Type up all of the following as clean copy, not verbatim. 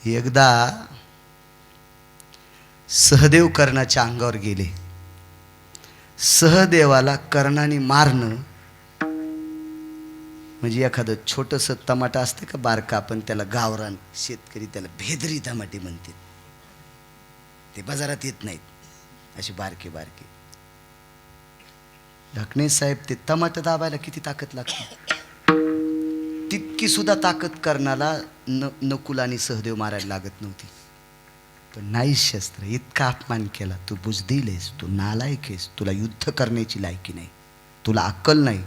एकदा सहदेव कर्णाच्या अंगावर गेले. सहदेवाला कर्णाने मारणं म्हणजे एखादं छोटंसं टमाटा असते का बारका, आपण त्याला गावरान शेतकरी त्याला भेदरी टमाटे म्हणते, ते बाजारात येत नाहीत, अशी बारके बारके. ढकणे साहेब ते टमाटर दाबायला किती ताकद लागते, तितकी सुद्धा ताकद कर्णाला नकुल आणि सहदेव मारायला लागत नव्हती. पण नाही शस्त्र, इतका अपमान केला. तू बुजदिल आहेस, तू नालायक आहेस, तुला युद्ध करण्याची लायकी नाही, तुला अक्कल नाही,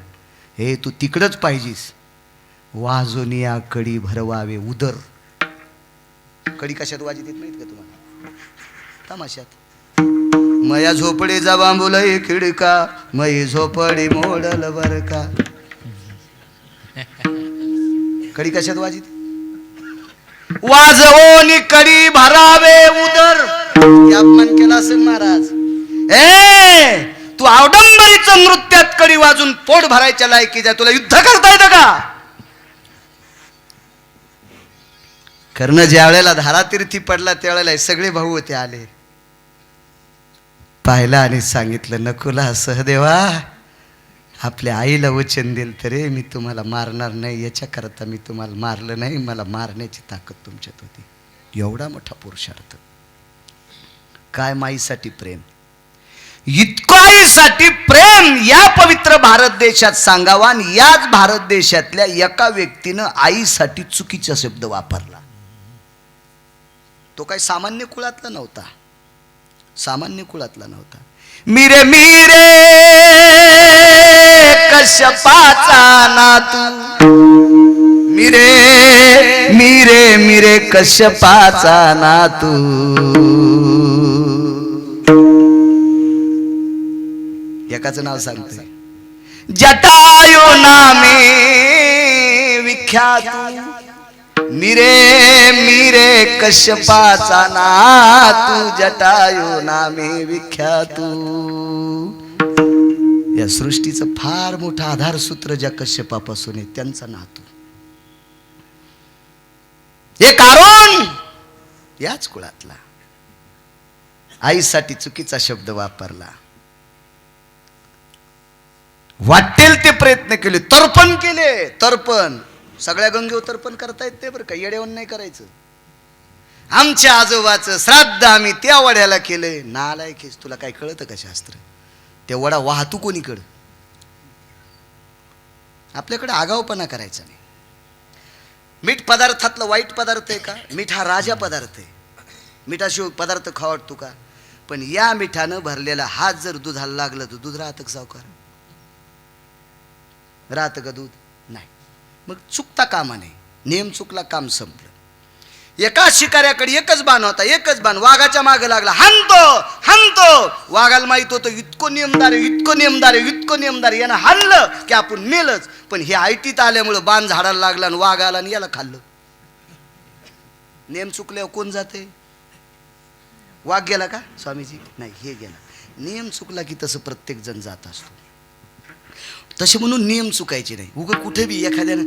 हे तू तिकडच पाहिजेस. वाजोनिया कडी भरवावे उदर. कडी कशात वाजित येत नाहीत का तुम्हाला? तमाशात. मया झोपडे जा बांबुलय खिडका, मई झोपडी मोडल बर का. कडी कशात वाजित? वाजवोनी कडी भरावे उदर. अपमान केला असेल महाराज. तू आवडंबरीचं नृत्यात कडी वाजून पोट भरायच्या लायकीचा, तुला युद्ध करता येतं का? कर्ण ज्या वेळेला धारातीर्थी पडला त्यावेळेला सगळे भाऊ होते आले, पाहिला आणि सांगितलं, नकुला सहदेवा, आपल्या आईला वचन दिल तरी मी तुम्हाला मारणार नाही, याच्या करता मी तुम्हाला मारलं नाही, मला मारण्याची ताकद तुमच्यात होती. एवढा मोठा पुरुषार्थ. काय माईसाठी प्रेम, इतकं आईसाठी प्रेम या पवित्र भारत देशात सांगावा. आणि याच भारत देशातल्या एका व्यक्तीनं आईसाठी चुकीचा शब्द वापरला. तो काही सामान्य कुळातला नव्हता, सामान्य कुळातला नव्हता. मिरे मिरे कश्यपाचा नातू, मिरे मिरे मिरे कश्यपाचा नातू. एकाचं नाव सांगतोय, जटायु नामे विख्यात, मिरे मिरे कश्यपाचा नातू, जटायु नामे विख्यात. या सृष्टीचं फार मोठं आधारसूत्र ज्या कश्यपापासून आहे त्यांचा नातू. हे कारण याच कुळातला. आईसाठी चुकीचा शब्द वापरला. वाटेल ते प्रयत्न केले, तर्पण केले, तर्पण. सगळ्या गंगेवर तर्पण करता येत ते बरं का, येड्यावर नाही करायचं. आमच्या आजोबाचं श्राद्ध आम्ही त्या वड्याला केलंय. नालायक, तुला काय कळतं का शास्त्र? ते वडा वाहतू कोणीकडं? आपल्याकडे आगाऊपणा करायचा नाही. मीठ पदार्थातलं वाईट पदार्थ आहे का? मीठ हा राजा पदार्थ आहे. मिठाशिवाय पदार्थ खावडतो का? पण या मिठानं भरलेला हात जर दुधाला लागलं तर दूध राहतं का सावकार? राहतं का दूध? नाही. मग चुकता कामा नाही. नेम चुकला, काम संपलं. एका शिकाऱ्याकडे एकच बाण होता, एकच बाण. वाघाच्या मागे लागला, हाणतो हाणतो. वाघाला माहित होतं इतकं नियमदार आहे, इतकं नियमदार आहे, इतकं नेमदार. यानं हाणलं की आपण मेलच. पण हे आयटीत आल्यामुळं बाण झाडाला लागला आणि वाघ आला आणि याला खाल्लं. नेम चुकल्यावर कोण जाते? वाघ गेला का स्वामीजी? नाही, हे गेला. नियम चुकला की तसं प्रत्येक जण जात असतो. तसे म्हणून नियम चुकायचे नाही. उगं कुठे बी एखाद्यानं.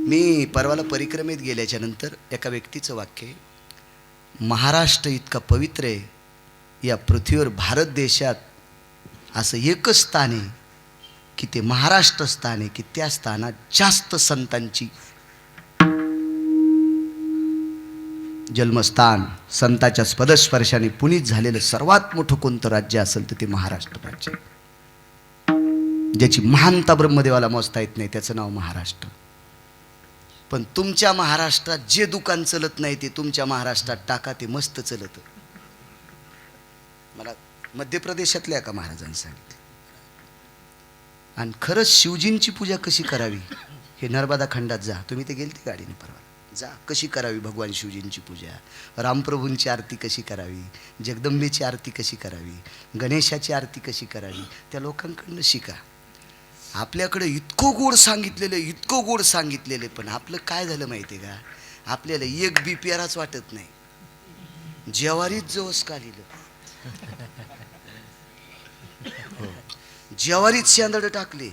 मी परवाला परिक्रमेत गेल्याच्या नंतर एका व्यक्तीचं वाक्य आहे, महाराष्ट्र इतका पवित्र आहे, या पृथ्वीवर भारत देशात असं एकच स्थान आहे की ते महाराष्ट्र स्थान आहे की त्या स्थानात जास्त संतांची जन्मस्थान, संताच्या पदस्पर्शाने पुनीत झालेलं सर्वात मोठं कोणतं राज्य असेल तर ते महाराष्ट्र राज्य. ज्याची महानता ब्रह्मदेवाला मोजता येत नाही त्याचं नाव महाराष्ट्र. पण तुमच्या महाराष्ट्रात जे दुकान चलत नाही ते तुमच्या महाराष्ट्रात टाका, ते मस्त चलत. मला मध्य प्रदेशातल्या एका महाराजांनी सांगितलं. आणि खरंच शिवजींची पूजा कशी करावी हे नर्मदा खंडात जा. तुम्ही ते गेलते गाडीने परवा, जा. कशी करावी भगवान शिवजींची पूजा, रामप्रभूंची आरती कशी करावी, जगदंबेची आरती कशी करावी, गणेशाची आरती कशी करावी, त्या लोकांकडनं शिका. आपल्याकडे इतकं गोड सांगितलेलं, इतकं गोड सांगितलेलं, पण आपलं काय झालं माहिती आहे का? आपल्याला एक बी प्याराच वाटत नाही. जेवारीच जवस का लिहिलं, जेवारीत शेंदड टाकले.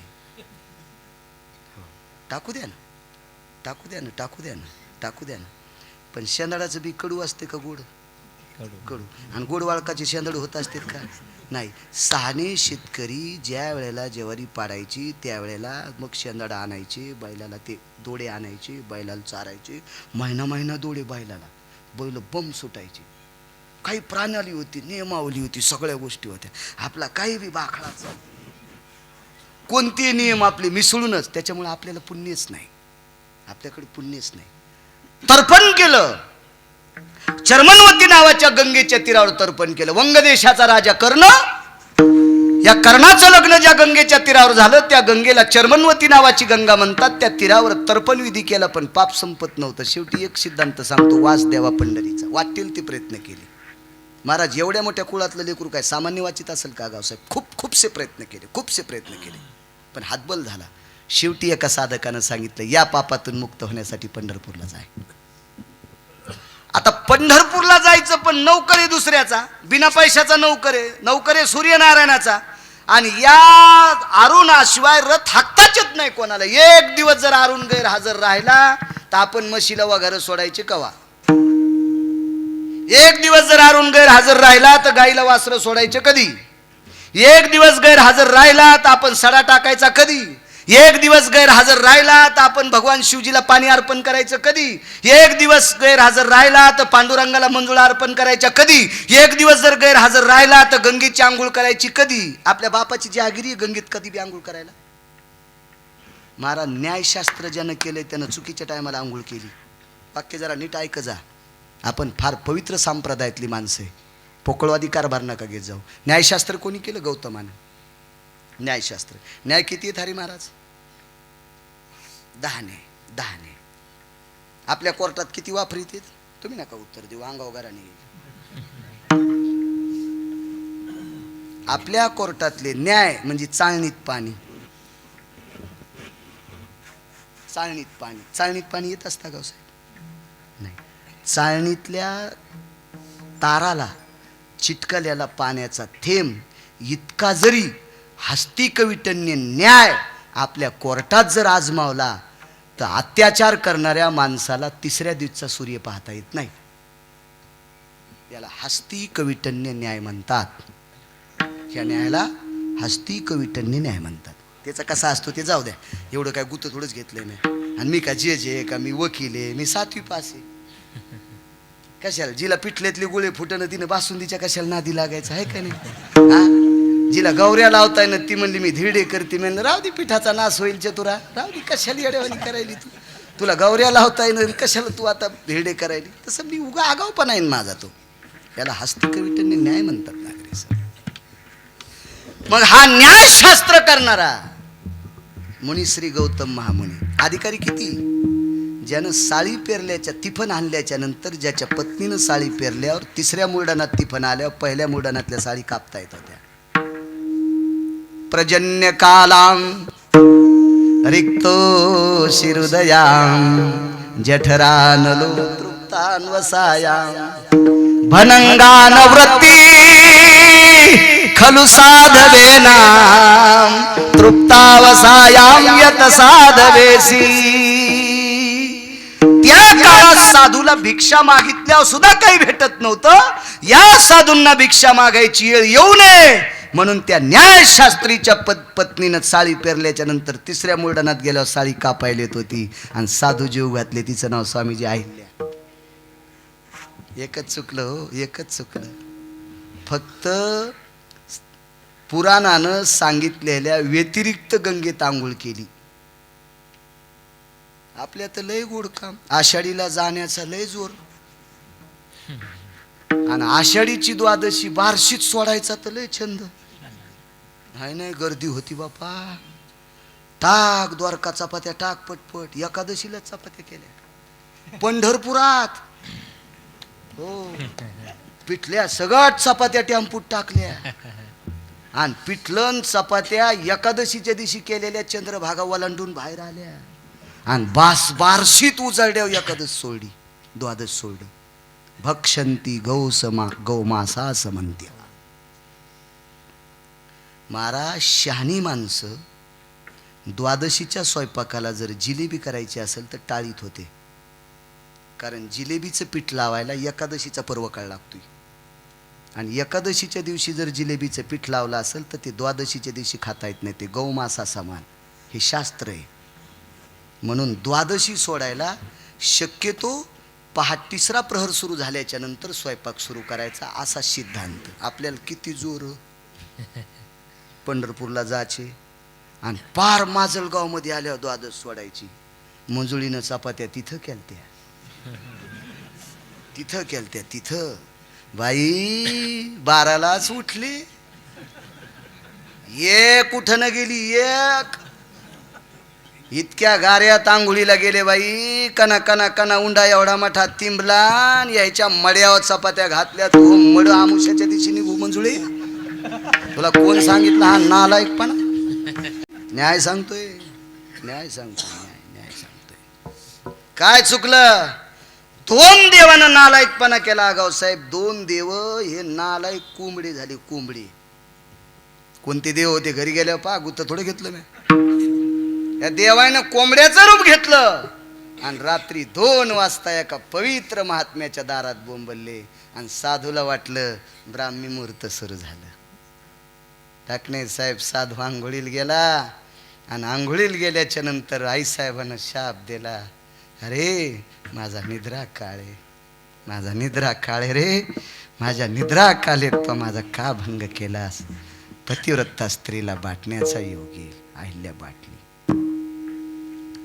टाकू द्या ना, टाकू द्या ना, टाकू द्या ना, टाकू द्या ना. पण शेंदाडाचं बी कडू असते का गोड? कडू. आणि गोड वाळकाचे शेंदाड होत असतात का? नाही. शहाणे शेतकरी ज्या वेळेला ज्वारी पाडायची त्यावेळेला मग शेंदाड आणायचे, बैलाला ते दोडे आणायचे, बैलाला चारायचे, महिना दोडे बैलाला, बैल बम सुटायचे. काही प्रणाली होती, नियमावली होती, सगळ्या गोष्टी होत्या. आपला काही बी बाखळाचा कोणते नियम आपले मिसळूनच, त्याच्यामुळे आपल्याला पुण्यच नाही, आपल्याकडे पुण्यच नाही. तर्पण केलं, चर्मनवती नावाच्या गंगेच्या तीरावर तर्पण केलं. वंगदेशाचा राजा कर्ण, या कर्णाचं लग्न ज्या गंगेच्या तीरावर झालं त्या गंगेला चर्मनवती नावाची गंगा म्हणतात. त्या तीरावर तर्पण विधी केला पण पाप संपत नव्हतं. शेवटी एक सिद्धांत सांगतो, वास द्यावा पंढरीचा. वाटतील ते प्रयत्न केले. महाराज एवढ्या मोठ्या कुळातलं लेकरू काय सामान्य वाचित असेल का गावसाहेब? खूपसे प्रयत्न केले पण हातबल झाला. शेवटी एका साधकानं सांगितलं, या पापातून मुक्त होण्यासाठी पंढरपूरला जाय. आता पंढरपूरला जायचं पण नौकर आहे दुसऱ्याचा, बिना पैशाचा नौकर आहे सूर्यनारायणाचा. आणि या अरुणाशिवाय रथ हाकताच येत नाही कोणाला. एक दिवस जर अरुण गैरहजर राहिला तर आपण म्हशीला वगैरे सोडायचे कवा? एक दिवस जर अरुण गैरहजर राहिला तर गाईला वासरं सोडायचे कधी? एक दिवस गैरहजर राहिला तर आपण सडा टाकायचा कधी? एक दिवस गैरहजर राहिला तर आपण भगवान शिवजीला पाणी अर्पण करायचं कधी? एक दिवस गैरहजर राहिला तर पांडुरंगाला मंजुळा अर्पण करायच्या कधी? एक दिवस जर गैरहजर राहिला तर गंगेची आंघोळ करायची कधी? आपल्या बापाची जहागिरी गंगेत कधी बी आंघोळ करायला? महाराज न्यायशास्त्र ज्यानं केलंय त्यानं चुकीच्या टायमाला आंघोळ केली. वाक्य जरा नीट ऐक जा. आपण फार पवित्र संप्रदायातली माणसं आहे. पोकळवादी कारभार नका घेत जाऊ. न्यायशास्त्र कोणी केलं? गौतमानं. न्यायशास्त्र. न्याय किती आहेत हरी महाराज? 10 ने. आपल्या कोर्टात किती वापरीत आहेत? तुम्ही नका उत्तर देऊ, अंगाव घराने. आपल्या कोर्टातले न्याय म्हणजे चाळणीत पाणी. चाळणीत पाणी येत असता गावसाहेब? नाही. चाळणीतल्या ताराला चिटकल्याला पाण्याचा थेंब इतका जरी हस्तिकविटन्य न्याय आपल्या कोर्टात जर आजमावला तर अत्याचार करणाऱ्या माणसाला तिसऱ्या दिवसाचा सूर्य पाहता येत नाही. याला हस्तिकविटन्य न्याय म्हणतात. या न्यायाला हस्तिकविटन्य न्याय म्हणतात. त्याचा कसा असतो ते जाऊ द्या, एवढं काय गुत थोडंच घेतलंय मी. आणि मी का जज आहे का? मी वकील आहे, मी 7वी पास आहे. कशाला जिला पिठल्यातले गोळे फुटणं तिनं बासुंदीच्या कशाला नादी लागायचं आहे का नाही? हा, जिला गौऱ्या लावताय ना ती म्हणली मी धिरडे करते. म्हणलं राहू दे, पिठाचा नाश होईल चतुरा, राहू दे, कशाला येड्यावानी करायली तू? तुला गौऱ्या लावताय ना, कशाला तू आता धिरडे करायली? तसं मी उगा आगाव पण आहे माझा तो. याला हस्तिकविटन्य न्याय म्हणतात नागरे सर. मग हा न्यायशास्त्र करणारा मुनी श्री गौतम महामुनी. अधिकारी किती? ज्यानं साळी पेरल्याच्या तिफन आणल्याच्या नंतर ज्याच्या पत्नीनं साळी पेरल्यावर तिसऱ्या मुरडानात तिफन आल्यावर पहिल्या मुरडानातल्या साळी कापता येत होत्या. पर्जन्य कालां रिक्तो शिरुदयां जठरानलो तृप्तान् वसायां भनंगान वृत्ती खलु साधवेना तृप्तावसायां यत साधवेसी. त्या काळात साधूला भिक्षा मागितल्यावर सुद्धा काही भेटत नव्हतं. या साधूंना भिक्षा मागायची वेळ येऊ नये म्हणून त्या न्यायशास्त्रीच्या पत्नीनं साळी पेरल्याच्या नंतर तिसऱ्या मुरडानात गेल्यावर साळी कापायला येत होती. आणि साधू जीव घातले, तिचं नाव स्वामीजी अहिल्या. एकच चुकलं हो, एकच चुकलं. फक्त पुराणानं सांगितलेल्या व्यतिरिक्त गंगेत आंघोळ केली. आपल्या तर लय गोड काम. आषाढीला जाण्याचा लय जोर. आणि आषाढीची द्वादशी बार्शीत सोडायचा तर लय छंद. नाही गर्दी होती बापा. टाक द्वारका चपात्या, टाक पटपट. एकादशीला चपात्या केल्या पंढरपुरात. हो, पिठल्या सगळ्यात चपात्या टेम्पूत टाकल्या. आणि पिठलन चपात्या एकादशीच्या दिवशी केलेल्या चंद्रभागा वलांडून बाहेर आल्या. आणि बार्शीत उजाड्या एकादश सोडली, द्वादश सोडली. भक्षंती गौमासा समंत्या. महाराज शहाणी माणसं द्वादशीच्या स्वयंपाकाला जर जिलेबी करायची असेल तर टाळीत होते. कारण जिलेबीचं पीठ लावायला एकादशीचा पर्व काळ लागतोय, आणि एकादशीच्या दिवशी जर जिलेबीचं पीठ लावलं असेल तर ते द्वादशीच्या दिवशी खाता येत नाही, ते गौमासा समान, हे शास्त्र आहे. म्हणून द्वादशी सोडायला शक्यतो तिसरा प्रहर सुरू झाल्याच्या नंतर स्वयंपाक सुरू करायचा, असा सिद्धांत. आपल्याला किती जोर पंढरपूरला जायचे आणि पार माजलगाव मध्ये आल्यावर द्वादश सोडायची. मंजुळीनं चपात्या तिथं केलत्या तिथं बाई 12लाच उठली, एक कुठं न गेली, एक इतक्या गाऱ्यात आंघोळीला गेले बाई, कना कना कना उंडा एवढा मोठा तिंबलान, यायच्या मड्यावर चपात्या घातल्या. तो मड आमुष्याच्या दिवशी निघू मंजुळे, तुला कोण सांगितलं हा नालायकपणा? न्याय सांगतोय, न्याय सांगतोय. काय चुकलं? 2 देवानं नालायकपणा केला गाव साहेब. 2 देव हे नालायक कोंबडी झाली, कोंबडी. कोणते देव होते? घरी गेल्यावर पा गुत्त थोडं घेतलं मी. या देवानं कोंबड्याचं रूप घेतलं आणि रात्री 2 वाजता एका पवित्र महात्म्याच्या दारात बोंबलले आणि साधूला वाटलं ब्राह्मी मुहूर्त सुरू झालं. टाकणे साहेब साधू आंघोळीला गेला आणि आंघोळीला गेल्याच्या नंतर आईसाहेबांना शाप दिला, अरे माझा निद्रा काळे, माझा निद्रा काळे रे, माझ्या निद्रा कालेत तो माझा का भंग केलास? पतिव्रता स्त्रीला बाटण्याचा योग येईल. अहिल्या बाटली.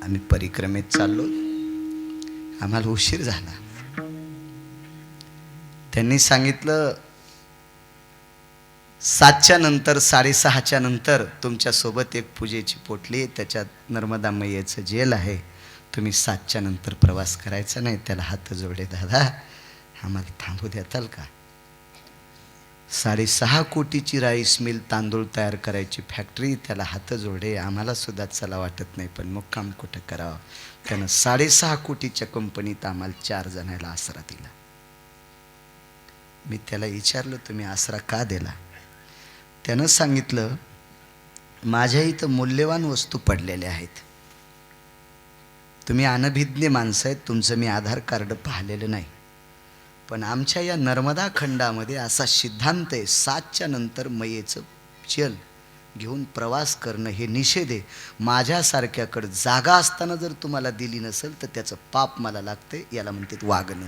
आम्ही परिक्रमेत चाललो, आम्हाला उशीर झाला. त्यांनी सांगितलं 7च्या नंतर 6:30च्या नंतर तुमच्या सोबत एक पूजेची पोटली, त्याच्यात नर्मदा मैयेचं जेल आहे, तुम्ही 7च्या नंतर प्रवास करायचा नाही. त्याला हात जोडले, दादा आम्हाला थांबू देताल का? 6.5 कोटीची राईस मिल, तांदूळ तयार करायची फॅक्टरी, त्याला हात जोडे, आम्हाला सुद्धा चला वाटत नाही, पण मुक्काम कुठं करावं? त्यानं 6.5 कोटीच्या कंपनीत आम्हाला 4 जणांना आसरा दिला. मी त्याला विचारलं, तुम्ही आसरा का दिला? त्यानं सांगितलं, माझ्या इथं मूल्यवान वस्तू पडलेल्या आहेत, तुम्ही अनभिज्ञ माणसं आहेत, तुमचं मी आधार कार्ड पाहिलेलं नाही, पण आमच्या या नर्मदा खंडामध्ये असा सिद्धांत आहे, 7च्या नंतर मैयेचं चल घेऊन प्रवास करणं हे निषेध आहे. माझ्यासारख्याकडे जागा असताना जर तुम्हाला दिली नसेल तर त्याचं पाप मला लागते, याला म्हणतात वागणं.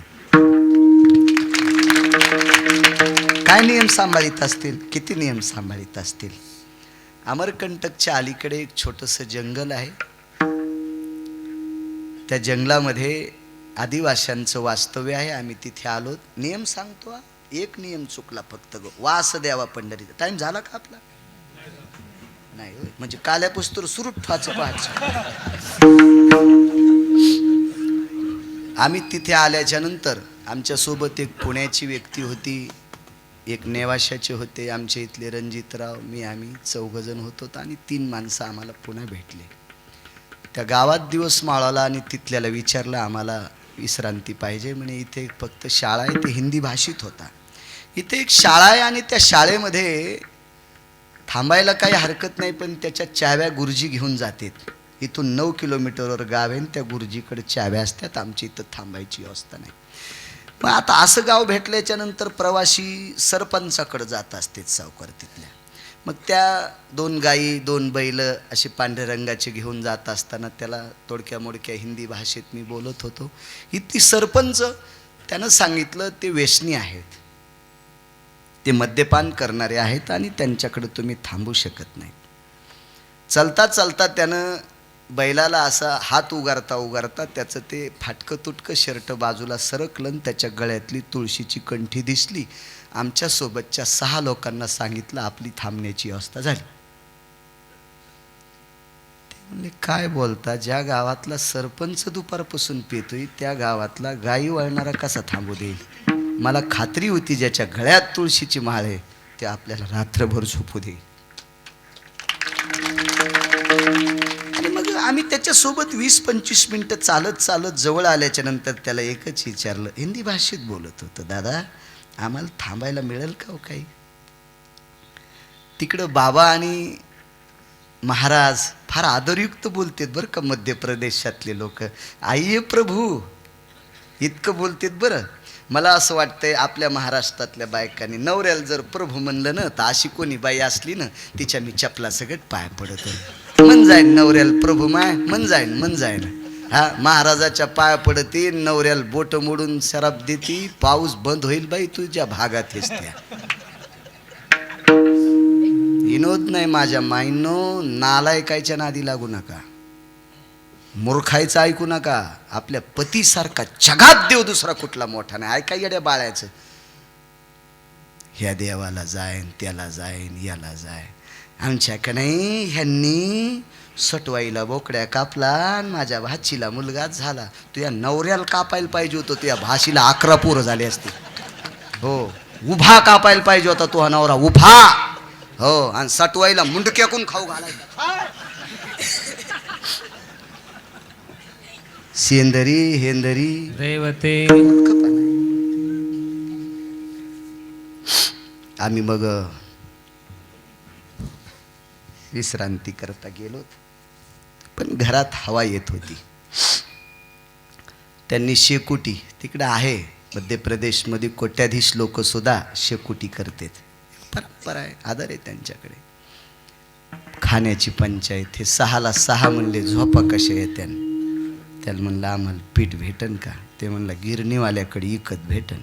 काय नियम सांभाळीत असतील, किती नियम सांभाळीत असतील. अमरकंटकच्या अलीकडे एक छोटंसं जंगल आहे, त्या जंगलामध्ये आदिवाशांचं वास्तव्य आहे. आम्ही तिथे आलो. नियम सांगतो, एक नियम चुकला फक्त, वास द्यावा पंढरीचा. टाइम झाला का आपला? नाही होय, म्हणजे काल्या पुस्तूर सुरूच ठेवायचं पाहायचं. आम्ही तिथे आल्याच्या नंतर आमच्यासोबत एक पुण्याची व्यक्ती होती, एक नेवाशाचे होते, आमच्या इथले रणजितराव, मी, आम्ही 4 जण होतो आणि 3 माणसं आम्हाला पुन्हा भेटले. त्या गावात दिवस माळाला आणि तिथल्याला विचारलं, आम्हाला विश्रांती पाहिजे म्हणे. इथे फक्त शाळा आहे, ते हिंदी भाषित होता. इथे एक शाळा आहे आणि त्या शाळेमध्ये थांबायला काही हरकत नाही, पण त्याच्या चाव्या गुरुजी घेऊन जातात. इथून 9 किलोमीटरवर गाव आहे, त्या गुरुजीकडे चाव्या असतात, आमची इथं थांबायची व्यवस्था नाही. पण आता असं गाव भेटल्याच्या नंतर प्रवासी सरपंचाकडे जात असतात, सावकार तिथल्या. मग त्या 2 गाई 2 बैल असे पांढऱ्या रंगाचे घेऊन जात असताना त्याला तोडक्या मोडक्या हिंदी भाषेत मी बोलत होतो. इथे सरपंच त्यानं सांगितलं, ते व्यसनी आहेत, ते मद्यपान करणारे आहेत आणि त्यांच्याकडे तुम्ही थांबू शकत नाही. चलता चलता त्यानं बैलाला असा हात उगारता त्याचं ते फाटकं तुटकं शर्ट बाजूला सरकलं, त्याच्या गळ्यातली तुळशीची कंठी दिसली. आमच्या सोबतच्या 6 लोकांना सांगितलं, आपली थांबण्याची व्यवस्था झाली. ते म्हणले, काय बोलता? ज्या गावातला सरपंच दुपारपासून पितोय त्या गावातला गाई वळणारा कसा थांबू देईल? मला खात्री होती ज्याच्या गळ्यात तुळशीची माळ आहे ते आपल्याला रात्रभर झोपू देईल. आणि मग आम्ही त्याच्यासोबत 20-25 मिनिटं चालत जवळ आल्याच्या नंतर त्याला एकच विचारलं, हिंदी भाषेत बोलत होतं, दादा आम्हाला थांबायला मिळेल का हो काही? तिकडं बाबा आणि महाराज फार आदरयुक्त बोलतात बरं का मध्य प्रदेशातले लोक. आइये प्रभू, इतकं बोलतेत बरं. मला असं वाटतंय आपल्या महाराष्ट्रातल्या बायकांनी नवऱ्याला जर प्रभू म्हणलं ना तर अशी कोणी बाई असली ना तिच्या मी चपला सगळ्यात पाय पडत मन जाईन नवऱ्याला प्रभू माय मन जाईन. हा महाराजाच्या पाया पडते नवऱ्याला बोट मोडून शराब देती पाऊस बंद होईल बाई तुझ्या भागात त्या विनोद नाही माझ्या माईनो. नालायकाच्या नादी लागू नका, मूर्खायचं ऐकू नका. आपल्या पतीसारखा जगात देव दुसरा कुठला मोठा नाही. ऐका येड्या बाळायचं ह्या देवाला जाईन त्याला जाईन याला जाय. आमच्याकडे नाही ह्यांनी सटवाईला बोकड्या कापला आणि माझ्या भाचीला मुलगाच झाला. तुझ्या नवऱ्याला कापायला पाहिजे होतं, तुझ्या भाशीला 11 पोरं झाली असती. हो उभा कापायला पाहिजे होता तुझा नवरा उभा. हो आणि सटवाईला मुंडक्याकून खाऊ घालायला. सेंदरी हेंदरी रेवते. आम्ही मग विश्रांती करता गेलो पण घरात हवा येत होती. त्यांनी शेकोटी तिकडे आहे मध्य प्रदेशमध्ये कोट्याधीश लोक सुद्धा शेकोटी करतात. परंपरा आहे, आदर आहे त्यांच्याकडे. खाण्याची पंचायत. हे 6ला 6 म्हणले झोपा कशा येत्या. त्याला म्हणलं आम्हाला पीठ भेटन का. ते म्हणलं गिरणीवाल्याकडे इकत भेटन.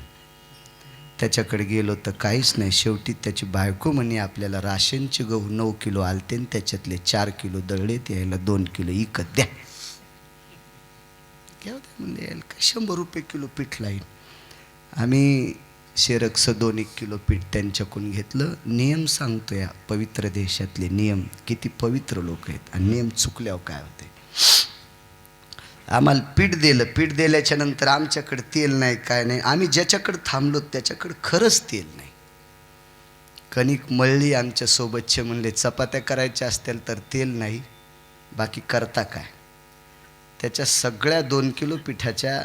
त्याच्याकडे गेलो तर काहीच नाही. शेवटी त्याची बायको म्हणे आपल्याला राशनचे गहू 9 किलो आलते आणि त्याच्यातले 4 किलो दळले ते यायला 2 किलो इकत द्या. घ्या म्हणजे यायला काय 100 रुपये किलो पीठ लाईन. आम्ही शेरक्स 2-1 किलो पीठ त्यांच्याकडून घेतलं. नियम सांगतो या पवित्र देशातले नियम. किती पवित्र लोक आहेत आणि नियम चुकल्यावर काय होते. आम्हाला पीठ दिलं. पीठ दिल्याच्या नंतर आमच्याकडे तेल नाही काय नाही. आम्ही ज्याच्याकडे थांबलो त्याच्याकडे खरंच तेल नाही. कणिक मळली आमच्या सोबतचे म्हणले चपात्या करायच्या असतील तर तेल नाही बाकी करता काय. त्याच्या सगळ्या 2 किलो पिठाच्या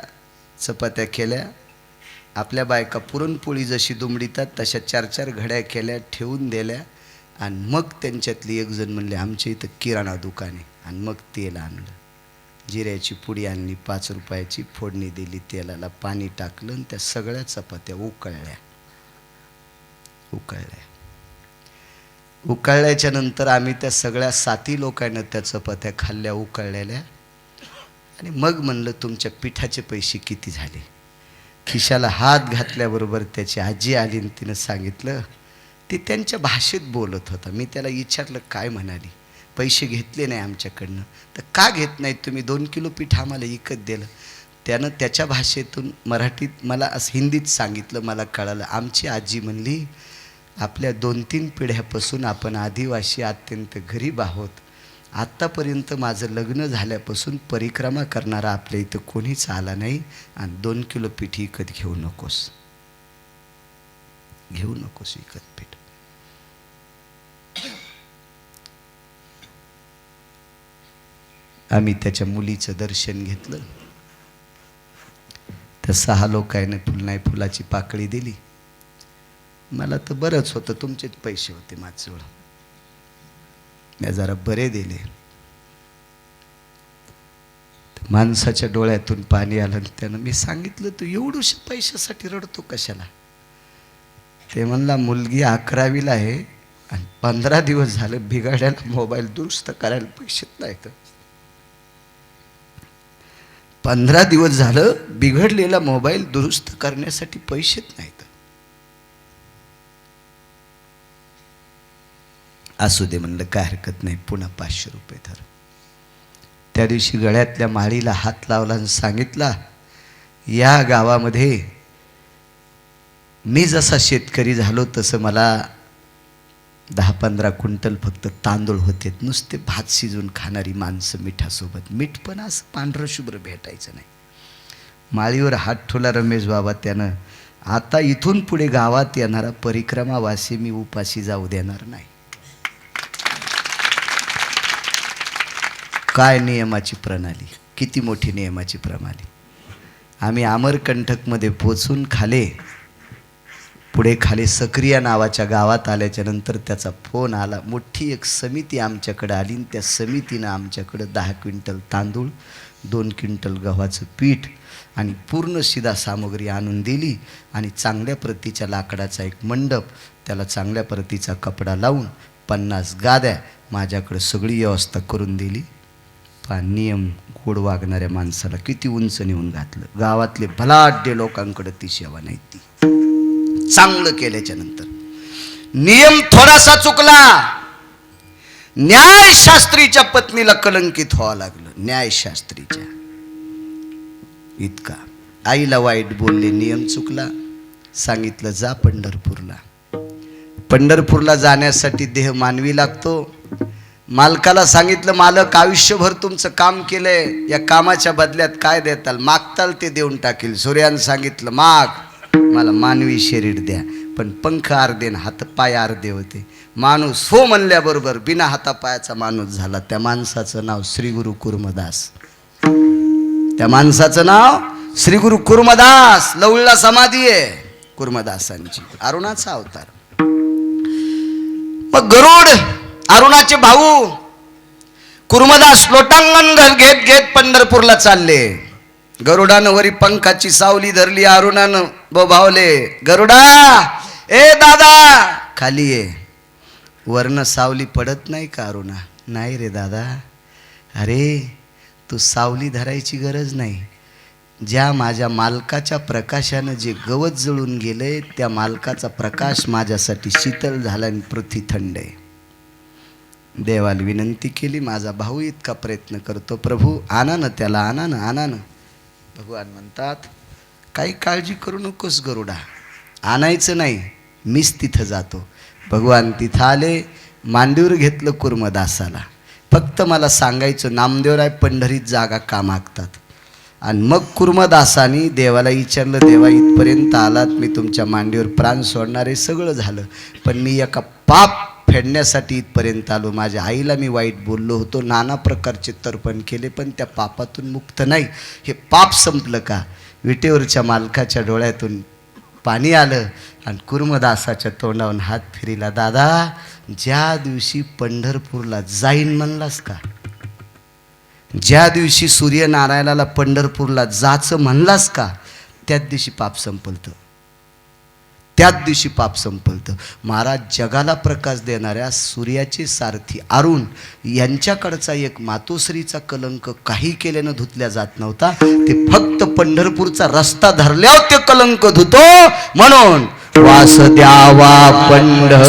चपात्या केल्या. आपल्या बायका पुरणपोळी जशी दुमडीतात तशा 4-4 घड्या केल्या ठेवून दिल्या. आणि मग त्यांच्यातली एक जण म्हणले आमच्या इथं किराणा दुकान आहे. आणि मग तेल आणलं. जिऱ्याची पुडी आणली 5 रुपयाची. फोडणी दिली तेलाला. पाणी टाकलं आणि त्या सगळ्या चपात्या उकळल्याच्या नंतर आम्ही त्या सगळ्या 7 लोकांना त्या चपात्या खाल्ल्या उकळलेल्या. आणि मग म्हणलं तुमच्या पिठाचे पैसे किती झाले. खिशाला हात घातल्याबरोबर त्याची आजी आली आणि तिनं सांगितलं. ती त्यांच्या भाषेत बोलत होता. मी त्याला विचारलं काय म्हणाली. पैसे घेतले नाही आमच्याकडनं. तर का घेत नाहीत तुम्ही. 2 किलो पीठ आम्हाला विकत दिलं. त्यानं त्याच्या भाषेतून मराठीत मला असं हिंदीत सांगितलं. मला कळालं. आमची आजी म्हणली आपल्या 2-3 पिढ्यापासून आपण आदिवासी अत्यंत गरीब आहोत. आत्तापर्यंत माझं लग्न झाल्यापासून परिक्रमा करणारा आपल्या इथं कोणीच आला नाही. आणि 2 किलो पीठ विकत घेऊ नकोस विकत पीठ. आम्ही त्याच्या मुलीचं दर्शन घेतलं. त्या 6 लोकांनी फुलाची पाकळी दिली. मला तर बरंच होतं. तुमचेच पैसे होते माझजवळ. मी जरा बरे दिले. माणसाच्या डोळ्यातून पाणी आलं. त्यानं मी सांगितलं तू एवढूशा पैशासाठी रडतो कशाला. ते म्हणला मुलगी 11वीला आहे आणि 15 दिवस झालं बिघाडायला मोबाईल दुरुस्त करायला पैसे नाहीत. 15 दिवस झालं बिघडलेला मोबाईल दुरुस्त करण्यासाठी पैसेच नाहीत. असू दे म्हणलं काय हरकत नाही. पुन्हा 500 रुपये धर. त्या दिवशी गळ्यातल्या माळीला हात लावला आणि सांगितला या गावामध्ये मी जसा शेतकरी झालो तसं मला 10-15 क्विंटल फक्त तांदूळ होते. नुसते भात शिजून खाणारी माणसं मिठासोबत. मीठ पण असं पांढरं शुभ्र भेटायचं नाही. माळीवर हात ठेवला रमेश बाबा. त्यानं आता इथून पुढे गावात येणारा परिक्रमावासी मी उपाशी जाऊ देणार नाही. काय नियमाची प्रणाली. किती मोठी नियमाची प्रणाली. आम्ही अमरकंटकमध्ये पोचून पुढे खाली सक्रिया नावाच्या गावात आल्याच्या नंतर त्याचा फोन आला. मोठी एक समिती आमच्याकडे आली आणि त्या समितीनं आमच्याकडं 10 क्विंटल तांदूळ 2 क्विंटल गव्हाचं पीठ आणि पूर्ण शिदा सामग्री आणून दिली आणि चांगल्या प्रतीच्या लाकडाचा एक मंडप, त्याला चांगल्या प्रतीचा कपडा लावून 50 गाद्या, माझ्याकडे सगळी व्यवस्था करून दिली. नियम गोड वागणाऱ्या माणसाला किती उंच नेऊन घातलं. गावातले भलाढ्य लोकांकडे ती सेवा नाही. ती चांगलं केल्याच्या नंतर नियम थोडासा चुकला. न्यायशास्त्रीच्या पत्नीला कलंकित व्हावं लागलं. न्यायशास्त्रीच्या इतका आईला वाईट बोलले, नियम चुकला. सांगितलं जा पंढरपूरला. पंढरपूरला जाण्यासाठी देह मानवी लागतो. मालकाला सांगितलं मालक आयुष्यभर तुमचं काम केलंय, या कामाच्या बदल्यात काय देताल? मागताल ते देऊन टाकील. सूर्यानं सांगितलं माग, मला मानवी शरीर द्या, पण पंख अर्धे न हातपाय अर्धे होते. माणूस हो म्हणल्याबरोबर बिना हातापायाचा माणूस झाला. त्या माणसाचं नाव श्री गुरु कुर्मदास. त्या माणसाचं नाव श्री गुरु कुर्मदास. लवळला समाधी आहे कुर्मदासांची, अरुणाचा अवतार. मग गरुड अरुणाचे भाऊ कुर्मदास लोटांगण घेत घेत पंढरपूरला चालले. गरुडानं वरी पंखाची सावली धरली. अरुणानं बोभावले, गरुडा ए दादा खाली ये. वरनं सावली पडत नाही का अरुणा? नाही रे दादा. अरे तू सावली धरायची गरज नाही. ज्या माझ्या मालकाच्या प्रकाशानं जे गवत जळून गेले, त्या मालकाचा प्रकाश माझ्यासाठी शीतल झाला आणि पृथ्वी थंड आहे. देवाला विनंती केली, माझा भाऊ इतका प्रयत्न करतो, प्रभू आणा ना त्याला, आणा ना, आणा ना. भगवान म्हणतात काही काळजी करू नकोस गरुडा, आणायचं नाही, मीच तिथं जातो. भगवान तिथं आले, मांडीवर घेतलं कुर्मदासाला. फक्त मला सांगायचं नामदेवराय पंढरीत जागा का मागतात. आणि मग कुर्मदासानी देवाला विचारलं, देवा इथपर्यंत आलात, मी तुमच्या मांडीवर प्राण सोडणारे सगळं झालं, पण मी एका पाप फेडण्यासाठी इथपर्यंत आलो. माझ्या आईला मी वाईट बोललो होतो, नाना प्रकारचे तर्पण केले, पण त्या पापातून मुक्त नाही. हे पाप संपलं का? विटेवरच्या मालकाच्या डोळ्यातून पाणी आलं आणि कुर्मदासाच्या तोंडावरून हात फिरिला. दादा ज्या दिवशी पंढरपूरला जाईन म्हणलास का, ज्या दिवशी सूर्यनारायणाला पंढरपूरला जाचं म्हणलास का, त्याच दिवशी पाप संपलतं. त्याच दिवशी पाप संपलतं. महाराज जगाला प्रकाश देणाऱ्या सूर्याचे सारथी अरुण यांच्याकडचा एक मातोश्रीचा कलंक काही केल्यानं धुतल्या जात नव्हता. ते फक्त पंढरपूरचा रस्ता धरल्यावर ते कलंक धुतो. म्हणून वास द्यावा पंढर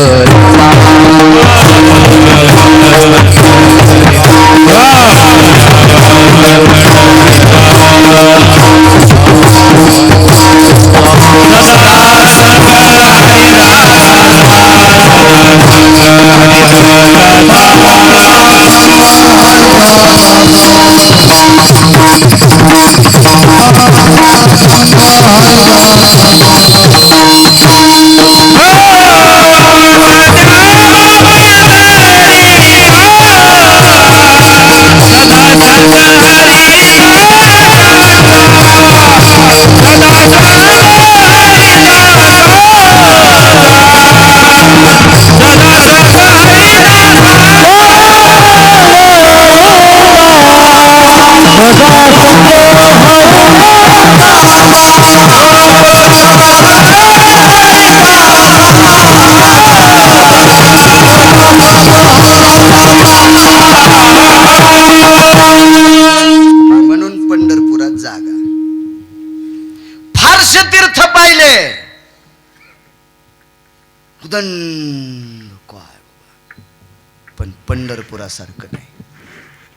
पण पंढरपुरासारखं नाही.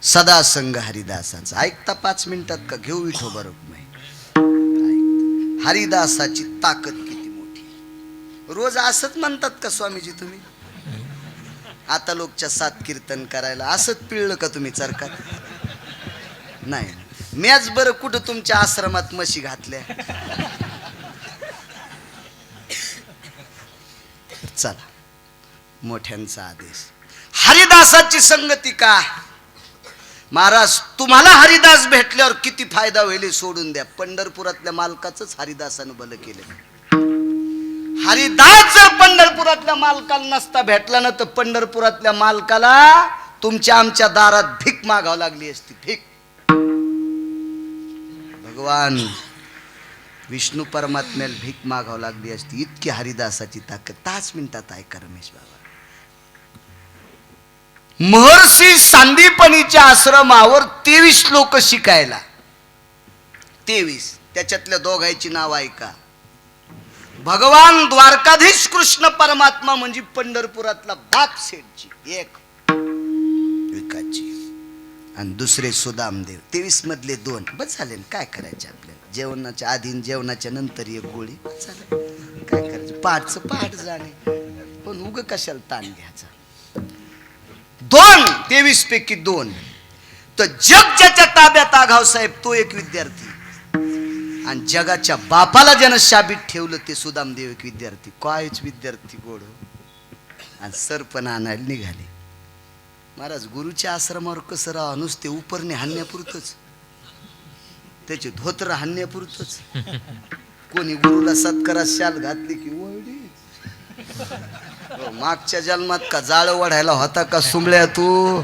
सदा संग हरिदासाचा. ऐकता 5 मिनिटात का घेऊ विठो बरोबर नाही. हरिदासाची ताकद किती मोठी. रोज असंच म्हणतात का स्वामीजी तुम्ही? आता लोकच्या 7 कीर्तन करायला असंच पिळलं का तुम्ही चरकात? नाही. मॅच बरं कुठं तुमच्या आश्रमात म्हशी घातल्या. चला मोठ्यांचा आदेश. हरिदासाची संगती का? महाराज तुम्हाला हरिदास भेटल्यावर किती फायदा होईल सोडून द्या. पंढरपुरातल्या मालकाचंच हरिदासानं भलं केलं. हरिदास जर पंढरपुरातल्या मालकाला नसता भेटला ना, तर पंढरपुरातल्या मालकाला तुमच्या आमच्या दारात भीक मागावं लागली असती. भीक. भगवान विष्णू परमात्म्याला भीक मागावं लागली असती, इतकी हरिदासाची ताकद. 5 मिनिटात ऐका रमेश बाबा. महर्षी सांदीपनीच्या आश्रमावर 23 लोक शिकायला. 23. त्याच्यातल्या दोघांची नाव ऐका. भगवान द्वारकाधीश कृष्ण परमात्मा म्हणजे पंढरपुरातला बाप सेठजी एक विकाची, आणि दुसरे सुदामदेव. 23 मधले 2 बस झाले. काय करायचे आपल्याला? जेवणाच्या आधी जेवणाच्या नंतर एक गोळी बस झालं. काय करायचं? पाठचं पाठ जाणे, पण उग कशाला ताण घ्यायचा. 2 23 पैकी 2. तर जग ज्याच्या ताब्यात आघाव साहेब तो एक विद्यार्थी, आणि जगाच्या बापाला ज्यानं शाबीत ठेवलं ते सुदामदेव एक विद्यार्थी. कायच विद्यार्थी गोड. आणि सरपण आणायला निघाले. महाराज गुरुच्या आश्रमावर कसं राहा, नुसते उपरणे हाणण्यापुरतच, त्याचे धोत्र हाणण्यापुरतच. कोणी गुरुला सत्कारात शाल घातली की ओढी. मागच्या जन्मात का जाळ वाढायला होता का सुंबळ्या तू?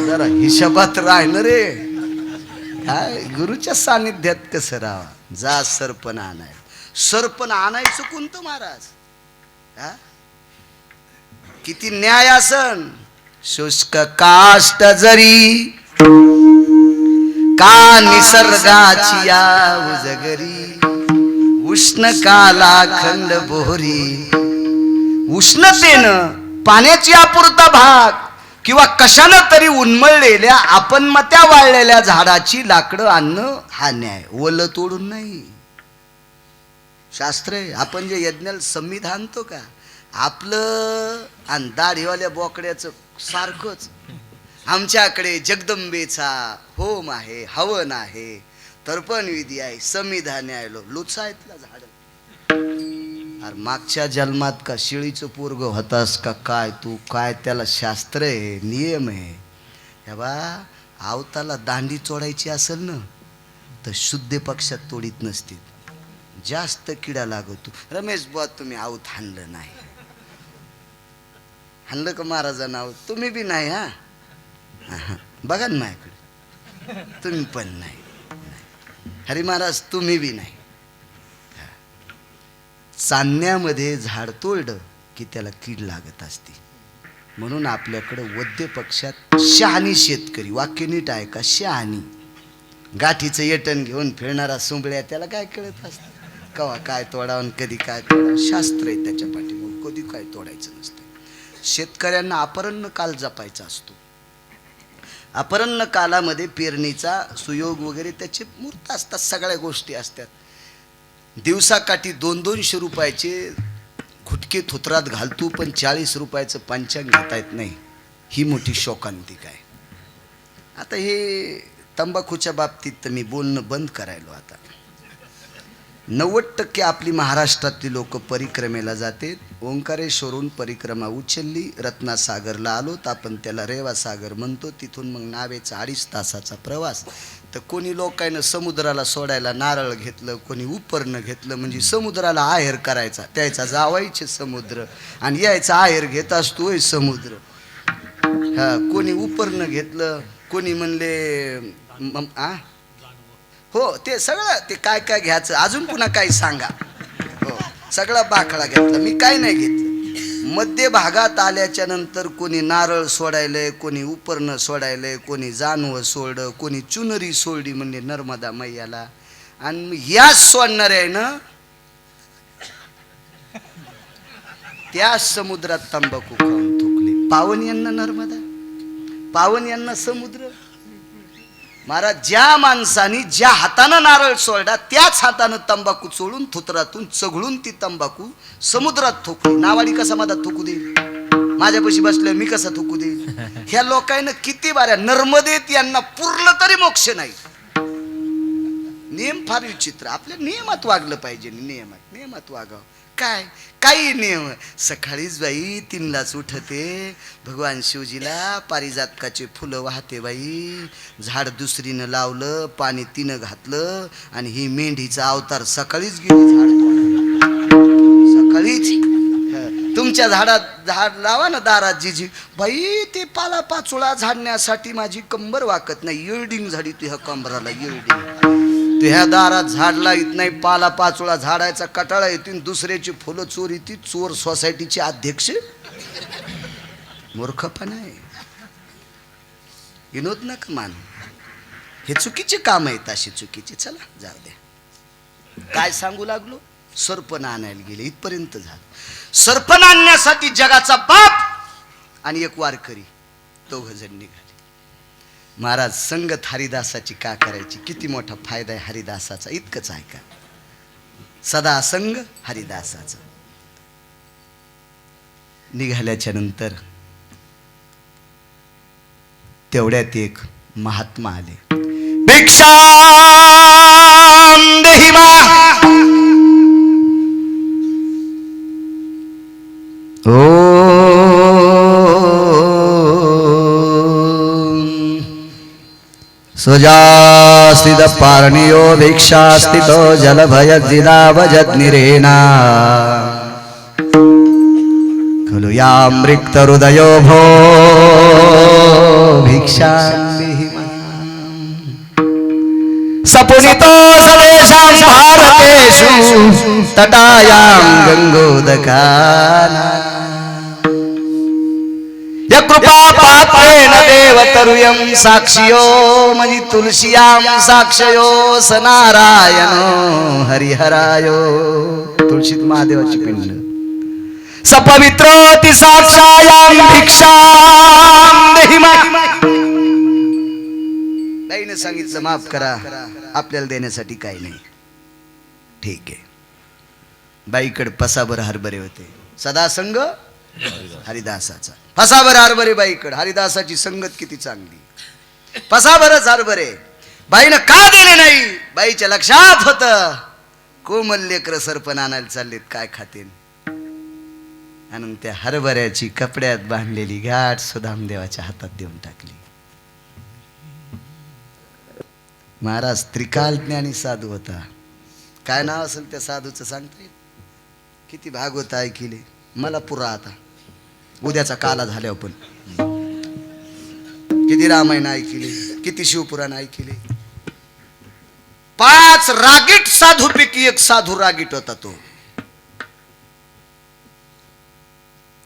जरा हिशोबात राहिलं रे. काय गुरुच्या सानिध्यात कसं राहा. जा सरपण आणायला. सरपण आणायचं कोणतं महाराज? किती न्याय असन. शुष्क काष्ट जरी का निसर्गाची उजगरी, उष्ण काला खंड बोहरी. उष्णतेनं पाण्याची अपुरता भाग किंवा कशानं तरी उन्मळलेल्या आपण मत्या वाळलेल्या झाडाची लाकडं आणणं हा न्याय. ओलं तोडून नाही. शास्त्र आहे. आपण जे यज्ञाला संविधान आणतो का आपलं आणि दाढीवाल्या बोकड्याचं सारखंच. आमच्याकडे जगदंबेचा होम आहे, हवन आहे, तर्पण विधी आहे, संविधान आहे. लुचायतला झाड. अरे मागच्या जन्मात का शिळीचं पोरग होतास का काय तू? काय त्याला शास्त्र आहे, नियम आहे. हे बा आवताला दांडी चोडायची असेल ना तर शुद्ध पक्षात तोडीत नसतील. जास्त किडा लागतो. रमेश बुवा तुम्ही आवत हाणलं नाही. हाणलं का महाराजांना आवत? तुम्ही बी नाही. हा बघा ना माझ्याकडे. तुम्ही पण नाही. हरी महाराज तुम्ही बी नाही. चांदण्यामध्ये झाड तोडलं की त्याला कीड लागत असते. म्हणून आपल्याकडे वद्य पक्षात शहाणी शेतकरी. वाक्य नीट आहे का? शहाणी. गाठीचं येटण घेऊन फिरणारा सुंबळ्या त्याला काय कळत असतं? कवा काय तोडावं कधी काय तोडावं. शास्त्र आहे त्याच्या पाठीमागे. कधी काय तोडायचं नसतं. शेतकऱ्यांना अपराह्न काल जपायचा असतो. अपराह्न कालामध्ये पेरणीचा सुयोग वगैरे त्याचे मुहूर्त असतात, सगळ्या गोष्टी असतात. दिवसाकाठी 200-200 रुपयाचे खुटके थोत्रात घालतो, पण 40 रुपयाचं पंचांग घेता येत नाही. ही मोठी शोकांतिक आहे. आता हे तंबाखूच्या बाबतीत तर मी बोलणं बंद करायलो. आता 90% आपली महाराष्ट्रातली लोक परिक्रमेला जाते. ओंकारेश्वरून परिक्रमा उचलली, रत्नासागरला आलो तर आपण त्याला रेवासागर म्हणतो. तिथून मग नावेचा 2.5 तासाचा प्रवास. तर कोणी लोकांना समुद्राला सोडायला नारळ घेतलं, कोणी उपरणं घेतलं. म्हणजे समुद्राला आहेर करायचा, त्याचा जावायचे समुद्र आणि यायचा आहेर घेत असतोय समुद्र. कोणी उपरणं घेतलं, कोणी म्हणले हो ते सगळं ते काय काय घ्यायचं. अजून पुन्हा काही सांगा. हो सगळा बाखळा घेतला. मी काय नाही घेतलं. मध्य भागात आल्याच्या नंतर कोणी नारळ सोडायलंय, कोणी उपरणं सोडायलंय, कोणी जानवं सोडलं, कोणी चुनरी सोडली म्हणजे नर्मदा मैयाला. आणि याच सोडणार आहे ना त्या समुद्रात तंबाखू खाऊन थुकले. पावन यांना नर्मदा, पावन यांना समुद्र. महाराज ज्या माणसाने ज्या हातानं नारळ सोडला त्याच हातानं तंबाखू चोळून थुत्रातून चघळून ती तंबाखू समुद्रात थुकली. नावाडी कसा माझा थुकू देईल? माझ्यापाशी बसलं मी कसा थुकू देईल? ह्या लोकांना किती बाऱ्या नर्मदेत यांना पुरलं तरी मोक्ष नाही. नियम फार विचित्र. आपल्या नियमात वागलं पाहिजे. नियमात वागावं. काय काही नियम. सकाळीच बाई 3लाच उठते, भगवान शिवजीला पारिजातकाचे फुलं वाहते बाई, झाड दुसरीनं लावलं, पाणी तिनं घातलं आणि ही मेंढीचा अवतार सकाळीच गेली झाड सकाळीच. तुमच्या झाडात झाड लावा ना दारात जिजी बाई, ते पाला पाचोळा झाडण्यासाठी माझी कंबर वाकत नाही. येल्डिंग झाली तुझ्या कंबराला येल्डिंग. ह्या दारात झाड लाईत नाही, पाला पाचोळा झाडायचा कटाळा येतील, दुसऱ्याची फुलं चोर येतील, चोर सोसायटीचे अध्यक्ष. मूर्खपणा आहे, विनोद नका मान. हे चुकीचे काम आहेत, अशी चुकीचे. चला जाऊ द्या. काय सांगू लागलो? सरपण आणायला गेले, इथपर्यंत झालं. सरपण आणण्यासाठी जगाचा बाप आणि एक वारकरी दोघ जण निघाले. महाराज संगत हरिदासाची का करायची? किती मोठा फायदा आहे हरिदासाचा, इतकंच आहे का? सदा संग हरिदासाचा. निघाल्याच्या नंतर तेवढ्यात एक महात्मा आले. भिक्षा देहि मा. सुजास्तिद पारणियो भिक्षास्तितो जलभयजिदावजद्निरेणा खलु यामृक्त हृदयो भो भिक्षां देहि माम्. सपुनितो सदेशां भारतेषु तटायां गंगोदकाना कृपा पात्रेण देवतरुयं साक्षियो मयि तुलसीयां साक्षयो सनारायणो हरिहरायो. तुळशीत महादेवाची पिंड. सपवित्रोति साक्षायां भिक्षां देहि माम्. बाईने सांगितलं माफ करा, आपल्याला देण्यासाठी काही नाही. ठीक आहे. बाईकडे पसाभर हरभरे होते. सदा संग हरिदासाचा. पसाभर हरभरे बाईकडे. हरिदासाची संगत किती चांगली. पसाभरच हरभरे. बाईनं का दिले नाही? बाईच्या लक्षात होत कोमल लेकर सरपण आणायला चाललेत, काय खातील. आणि त्या हरभऱ्याची कपड्यात बांधलेली गाठ सुदामदेवाच्या हातात देऊन टाकली. महाराज त्रिकाल ज्ञानी साधू होता. काय नाव असेल त्या साधूचं सांगता येईल? किती भागवत ऐकले मला पुरा. आता उद्याचा काला झाल्यावर पण किती रामायण ऐकले, किती शिवपुराण ऐकले. 5 रागीट साधूपैकी एक साधू रागीट होता. तो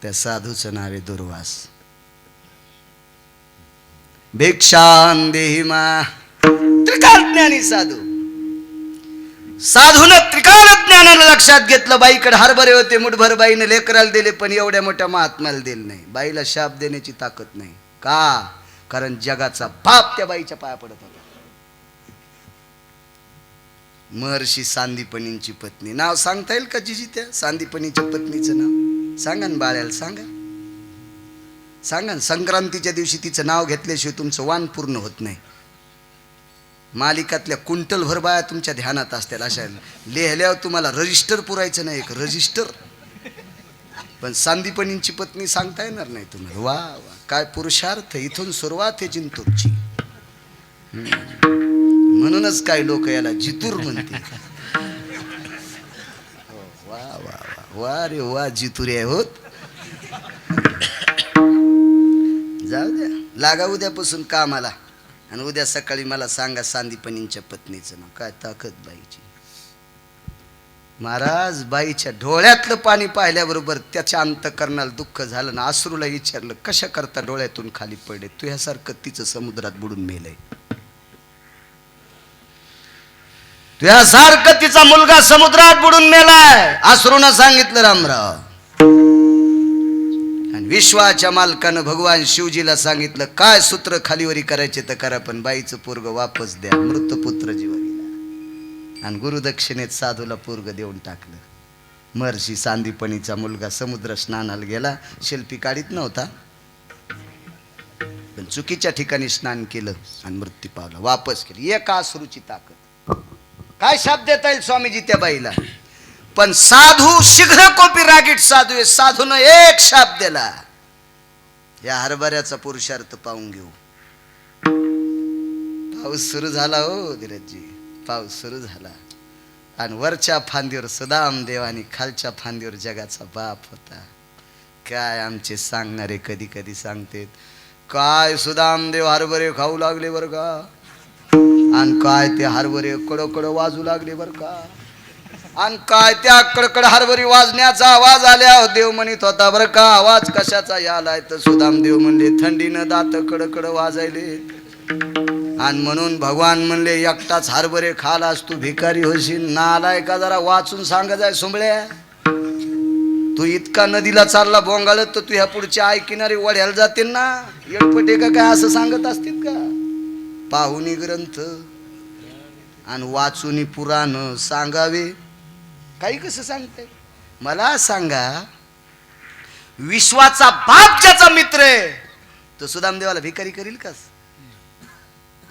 त्या साधूचं नाव आहे दुर्वास. भिक्षां देहि मा. त्रिकाल ज्ञानी साधू. साधून त्रिकाल ज्ञानाला लक्षात घेतलं. बाईकडे हरभरे होते, मुठभर बाईने लेकराला दिले, पण एवढ्या मोठ्या महात्म्याला दिले नाही. बाईला शाप देण्याची ताकद नाही. का? कारण जगाचा बाप त्या बाईच्या पाया पडत होता. महर्षी सांदीपनींची पत्नी. नाव सांगता येईल का जिजी त्या सांदीपनीच्या पत्नीचं नाव? सांगा ना बाळ्याला, सांगा सांगा ना. संक्रांतीच्या दिवशी तिचं नाव घेतल्याशिवाय तुमचं वाण पूर्ण होत नाही. मालिकातल्या कुंटलभर बाया तुमच्या ध्यानात असतील. अशा लिहिल्यावर तुम्हाला रजिस्टर पुरायचं नाही, एक रजिस्टर. पण सांदीपनींची पत्नी सांगता येणार नाही तुम्हाला. वा वा, काय पुरुषार्थ. इथून सुरुवात आहे जिंतूरची. म्हणूनच काय लोक याला जितूर म्हणते. वा वा वा वा रे वा, जितुरे होत. जाऊ द्या, लागा उद्यापासून कामाला. आणि उद्या सकाळी मला सांगा सांदीपनींच्या पत्नीचं नाव. काय ताकद बाईची. महाराज बाईच्या डोळ्यातलं पाणी पाहिल्याबरोबर त्याच्या अंतःकरणाला दुःख झालं ना. अश्रूला विचारलं, कशा करता डोळ्यातून खाली पडले? तुझ्यासारखं तिचं समुद्रात बुडून मेलंय. तुझ्यासारखं तिचा मुलगा समुद्रात बुडून मेलाय. अश्रूनं सांगितलं रामराव. विश्वाच्या मालकानं भगवान शिवजीला सांगितलं, काय सूत्र खालीवरी करायचे तर करा, पण बाईचं पोरग वापस द्या. मृतपुत्र जीवाला. आणि गुरुदक्षिणेत साधूला पोरग देऊन टाकलं. महर्षी सांदीपनीचा मुलगा समुद्र स्नानाला गेला. शिल्पी काढीत नव्हता, पण चुकीच्या ठिकाणी स्नान केलं आणि मृत्यू पावला. वापस केली. एक अश्रूची ताकद. काय शाप देता येईल स्वामीजी त्या बाईला? पण साधू शीघ्र कोपी रागीट साधू आहे. साधून एक शाप दिला. या हरभऱ्याचा पुरुषार्थ पाहून घेऊ. पाऊस सुरू झाला हो धीरजजी. पाऊस सुरू झाला. आणि वरच्या फांदीवर सुदामदेव आणि खालच्या फांदीवर जगाचा बाप होता. काय आमचे सांगणारे कधी कधी सांगतेत, काय सुदामदेव हरभरे खाऊ लागले बरं का. आणि काय ते हरभरे कडकड वाजू लागले बर का. आणि काय त्या कडकड हरभरी वाजण्याचा आवाज आल्या देव म्हणत होता बर का, आवाज कशाचा यालाय. तर सुदाम देव म्हणले थंडीनं दात कडकड वाजायले. आणि म्हणून भगवान म्हणले एकटाच हरभरे खालास तू भिकारी होशील. ना आलाय का जरा वाचून सांगत आहे सुंबळ्या. तू इतका नदीला चालला बोंगाळत तर तू ह्या पुढच्या आई किनारी वड्याला जातील ना. येडपटे का काय असं सांगत असतील का. पाहुनी ग्रंथ आणि वाचुनी पुराण सांगावे. काही कसं सांगते मला सांगा. विश्वाचा बाप ज्याचा मित्र आहे तो सुदामदेवाला भिकारी करील का.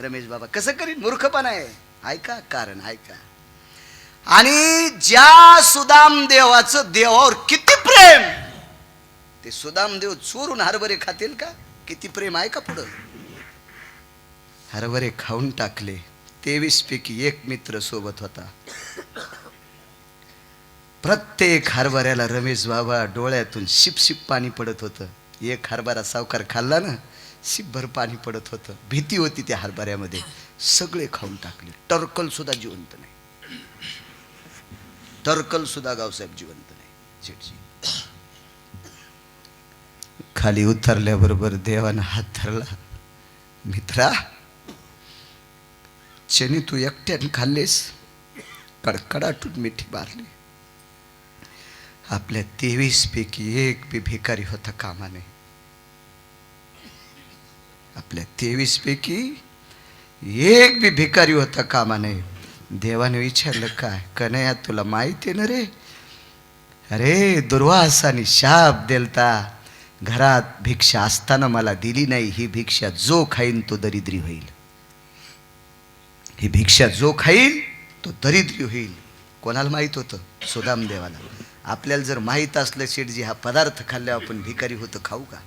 रमेश बाबा कसं करील. मूर्खपणा आहे. ऐका कारण ऐका. आणि ज्या सुदामदेवाचं देवावर किती प्रेम ते सुदामदेव चोरून हरभरे खातील का. किती प्रेम आहे का. पुढं हरभरे खाऊन टाकले. 23 पैकी एक मित्र सोबत होता. प्रत्येक हरभऱ्याला रमेश बाबा डोळ्यातून शिपशिप पाणी पडत होतं. एक हरभरा सावकार खाल्ला ना शिपभर पाणी पडत होतं. भीती होती त्या हरभऱ्यामध्ये. सगळे खाऊन टाकले. टरकल सुद्धा जिवंत नाही. टरकल सुद्धा गावसाहेब जिवंत नाही. शेठजी खाली उतरल्याबरोबर देवानं हात धरला. मित्रा शनी तू एकट्याने खाल्लेस. कडकडाटून मिठी मारली. आपल्या 23 पैकी एक बी भिकारी होता कामा नये. आपल्या 23 पैकी एक बी भिकारी होता कामा नये. देवाने विचारलं काय कन्हैया तुला माहिती आहे ना रे. अरे दुर्वासाने शाप देलता. घरात भिक्षा असताना मला दिली नाही. ही भिक्षा जो खाईन तो दरिद्री होईल. ही भिक्षा जो खाईल तो दरिद्री होईल. कोणाला माहित होतं. सुदामदेवाला. आपल्याला जर माहित असलं शेठजी हा पदार्थ खाल्ल्यावर आपण भिकारी होतं खाऊ का.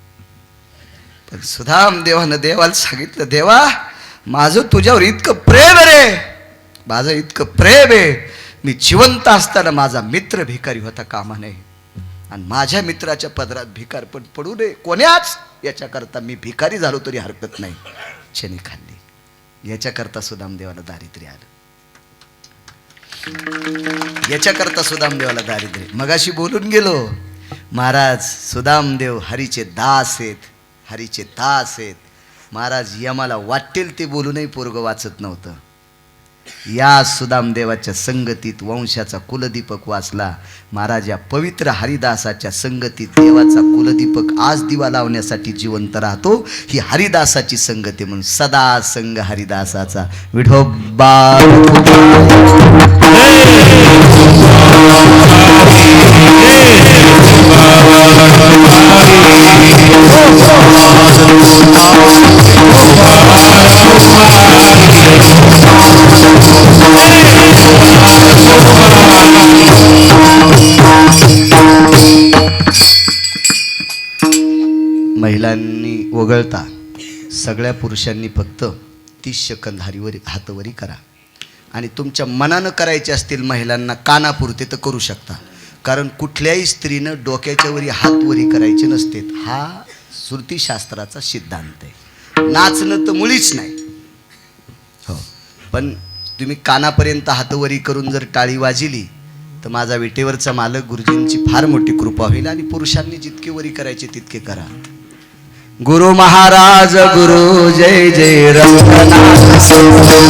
पण सुदामदेवानं देवाला सांगितलं देवा माझं तुझ्यावर इतकं प्रेम रे. माझं इतकं प्रेम आहे. मी जिवंत असताना माझा मित्र भिकारी होता कामा नये. आणि माझ्या मित्राच्या पदरात भिकार पण पडू नये कोण्याच. याच्याकरता मी भिकारी झालो तरी हरकत नाही. शनी खाल्ली. याच्याकरता सुदामदेवाला दारिद्र्य आलं. याच्याकरता सुदामदेवाला दारिद्र्य. मगाशी बोलून गेलो महाराज सुदामदेव हरीचे दास आहेत. हरीचे दास आहेत. महाराज यमाला वाटेल ते बोलूनही पोरग वाचत नव्हतं. या सुदामदेवाच्या संगतीत वंशाचा कुलदीपक वाचला. महाराज या पवित्र हरिदासाच्या संगतीत देवाचा कुलदीपक आज दिवा लावण्यासाठी जिवंत राहतो. ही हरिदासाची संगती म्हणून सदा संग हरिदासाचा. विठोबा महिलांनी वगळता सगळ्या पुरुषांनी फक्त 30 सेकंद हातवरी करा. आणि तुमच्या मनानं करायचे असतील महिलांना कानापुरते तर करू शकता. कारण कुठल्याही स्त्रीनं डोक्याच्या वरी हातवरी करायचे नसते. हा श्रुतीशास्त्राचा सिद्धांत आहे. नाचणं तर मुळीच नाही. हो पण तुम्ही कानापर्यंत हातवरी करून जर टाळी वाजिली तर माझा विटेवरचा मालक गुरुजींची फार मोठी कृपा होईल. आणि पुरुषांनी जितके वरी करायचे तितके करा. गुरु महाराज गुरु जय जय रंगनाथ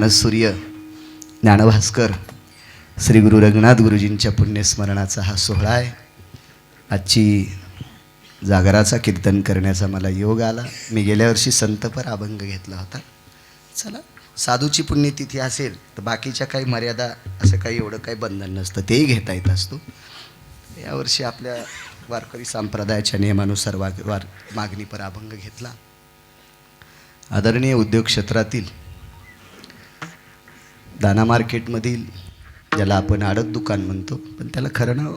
ज्ञानसूर्य ज्ञानभास्कर श्री गुरु रंगनाथ गुरुजींच्या पुण्यस्मरणाचा हा सोहळा आहे. आजची जागराचा कीर्तन करण्याचा मला योग आला. मी गेल्या वर्षी संतपर अभंग घेतला होता. चला, साधूची पुण्यतिथी असेल तर बाकीच्या काही मर्यादा, असं काही एवढं काही बंधन नसतं, तेही घेता येत असतो. यावर्षी आपल्या वारकरी संप्रदायाच्या नियमानुसार मागणीपर अभंग घेतला. आदरणीय उद्योग क्षेत्रातील दाना मार्केटमधील, ज्याला आपण आडत दुकान म्हणतो, पण त्याला खरं नाव